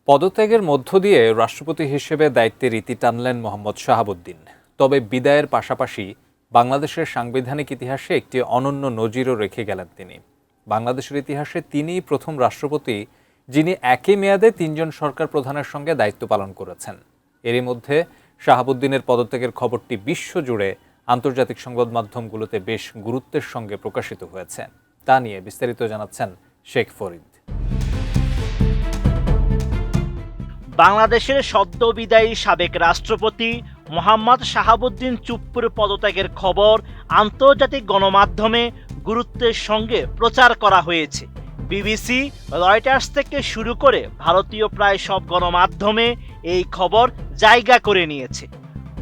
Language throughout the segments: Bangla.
পদত্যাগের মধ্য দিয়ে রাষ্ট্রপতি হিসেবে দায়িত্বের ইতি টানলেন মোহাম্মদ শাহাবুদ্দিন। তবে বিদায়ের পাশাপাশি বাংলাদেশের সাংবিধানিক ইতিহাসে একটি অনন্য নজিরও রেখে গেলেন তিনি। বাংলাদেশের ইতিহাসে তিনিই প্রথম রাষ্ট্রপতি যিনি একই মেয়াদে তিনজন সরকার প্রধানের সঙ্গে দায়িত্ব পালন করেছেন। এরই মধ্যে শাহাবুদ্দিনের পদত্যাগের খবরটি বিশ্বজুড়ে আন্তর্জাতিক সংবাদ মাধ্যমগুলোতে বেশ গুরুত্বের সঙ্গে প্রকাশিত হয়েছে। তা নিয়ে বিস্তারিত জানাচ্ছেন শেখ ফরিদ। বাংলাদেশের সদ্য বিদায়ী সাবেক রাষ্ট্রপতি মোহাম্মদ শাহাবুদ্দিন চুপ্পুর পদত্যাগের খবর আন্তর্জাতিক গণমাধ্যমে গুরুত্বের সঙ্গে প্রচার করা হয়েছে। বিবিসি, রয়টার্স থেকে শুরু করে ভারতীয় প্রায় সব গণমাধ্যমে এই খবর জায়গা করে নিয়েছে।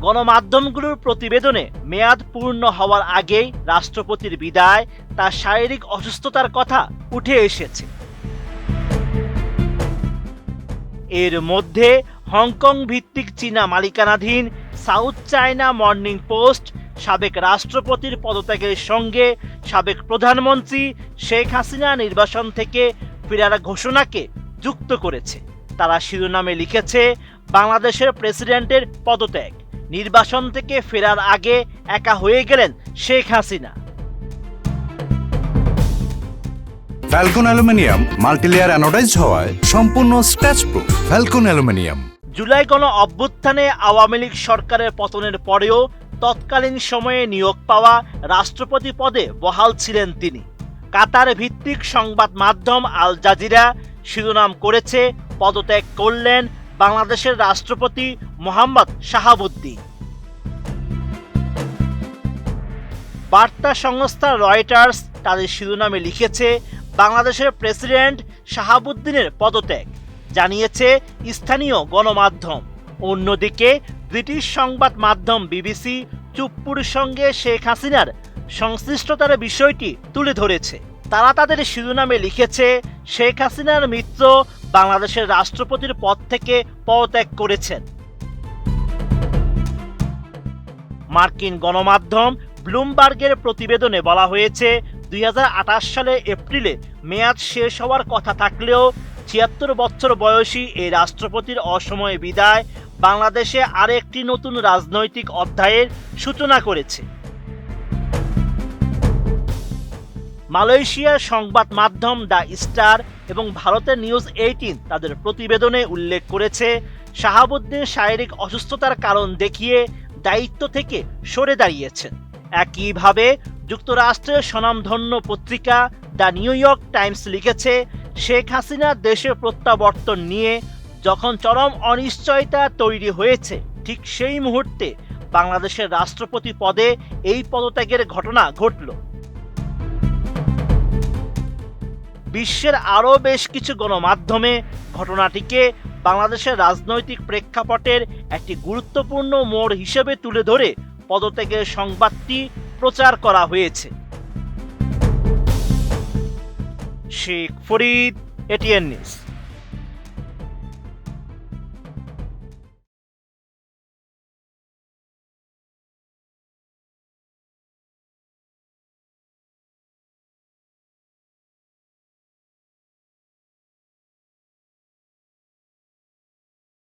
গণমাধ্যমগুলোর প্রতিবেদনে মেয়াদ পূর্ণ হওয়ার আগেই রাষ্ট্রপতির বিদায়, তার শারীরিক অসুস্থতার কথা উঠে এসেছে। এর মধ্যে হংকং ভিত্তিক চীনা মালিকানাধীন সাউথ চায়না মর্নিং পোস্ট সাবেক রাষ্ট্রপতির পদত্যাগের সঙ্গে সাবেক প্রধানমন্ত্রী শেখ হাসিনা নির্বাসন থেকে ফেরার ঘোষণাকে যুক্ত করেছে। তারা শিরোনামে লিখেছে, বাংলাদেশের প্রেসিডেন্টের পদত্যাগ, নির্বাসন থেকে ফেরার আগে একা হয়ে গেলেন Sheikh Hasina. Falcon aluminium multilayer anodised হওয়ায় সম্পূর্ণ scratch proof. Falcon aluminium. July গণ অভ্যুত্থানে আওয়ামী লীগ সরকারের পতনের পরেও তৎকালীন সময়ে নিয়োগ পাওয়া রাষ্ট্রপতি পদে বহাল ছিলেন তিনি। কাতার ভিত্তিক সংবাদ মাধ্যম আল জাজিরা শিরোনাম করেছে, পদত্যাগ করলেন বাংলাদেশের রাষ্ট্রপতি মোহাম্মদ শাহাবুদ্দিন। বার্তা সংস্থা রয়টার্স তাদের শিরোনামে লিখেছে, বাংলাদেশের প্রেসিডেন্ট শাহাবুদ্দিনের পদত্যাগ, জানিয়েছে স্থানীয় গণমাধ্যম। অন্যদিকে ব্রিটিশ সংবাদ মাধ্যম বিবিসি চুপ্পুর সঙ্গে শেখ হাসিনার সংশ্লিষ্টতার বিষয়টি তুলে ধরেছে। তারা তাদের শিরোনামে লিখেছে, শেখ হাসিনার মিত্র বাংলাদেশের রাষ্ট্রপতির পদ থেকে পদত্যাগ করেছেন। মার্কিন গণমাধ্যম ব্লুমবার্গের প্রতিবেদনে বলা হয়েছে, 2028 সালে এপ্রিলে মেয়াদ শেষ হওয়ার কথা থাকলেও 76 বছর বয়সী এই রাষ্ট্রপতির অসময়ে বিদায় বাংলাদেশে আরেকটি নতুন রাজনৈতিক অধ্যায়ের সূচনা করেছে। মালয়েশিয়ার সংবাদ মাধ্যম দ্য স্টার এবং ভারতের নিউজ 18 তাদের প্রতিবেদনে উল্লেখ করেছে, শাহাবুদ্দিন শারীরিক অসুস্থতার কারণ দেখিয়ে দায়িত্ব থেকে সরে দাঁড়িয়েছেন। একইভাবে যুক্তরাষ্ট্রের স্বনামধন্য পত্রিকা দ্য নিউ ইয়র্ক টাইমস লিখেছে, শেখ হাসিনা দেশে প্রত্যাবর্তন নিয়ে যখন চরম অনিশ্চয়তা তৈরি হয়েছে, ঠিক সেই মুহূর্তে বাংলাদেশের রাষ্ট্রপতি পদে এই পদত্যাগের ঘটনা ঘটল। বিশ্বের আরও বেশ কিছু গণমাধ্যমে ঘটনাটিকে বাংলাদেশের রাজনৈতিক প্রেক্ষাপটের একটি গুরুত্বপূর্ণ মোড় হিসেবে তুলে ধরে পদত্যাগের সংবাদটি প্রচার করা হয়েছে। Sheikh Farid, ATN news.